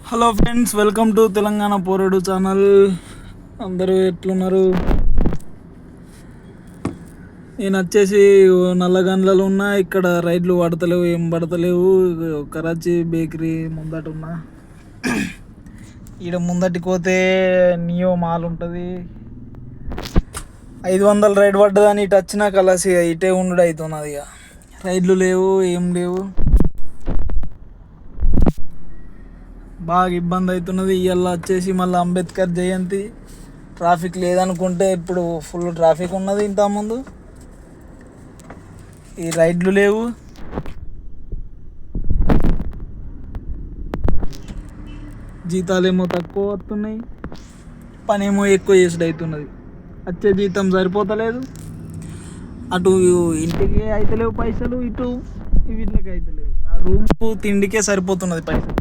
Hello friends, welcome to Telangana పోరాడు channel. అందరూ ఎట్లున్నారు? నేను వచ్చేసి నల్లగండ్లలో ఉన్నా. ఇక్కడ రైడ్లు పడతలేవు, ఏం పడతలేవు. కరాచీ బేకరీ ముందట ఉన్నా. ఈడ ముందటికి పోతే నియో మాల్ ఉంటుంది. 500 రైడ్ పడ్డదని ఇటు వచ్చినా కలసి ఇటే ఉండు అవుతున్నది. ఇక రైడ్లు లేవు, ఏం లేవు. బాగా ఇబ్బంది అవుతున్నది. ఇవాళ వచ్చేసి మళ్ళీ అంబేద్కర్ జయంతి. ట్రాఫిక్ లేదనుకుంటే ఇప్పుడు ఫుల్ ట్రాఫిక్ ఉన్నది. ఇంతకుముందు ఈ రైడ్లు లేవు. జీతాలేమో తక్కువ వస్తున్నాయి, పనేమో ఎక్కువ చేసుడు అవుతున్నది. వచ్చే జీతం సరిపోతలేదు. అటు ఇంటికి అయితలేవు పైసలు, ఇటు వీటికి అయితలేవు. ఆ రూమ్కు తిండికే సరిపోతున్నది పైసలు.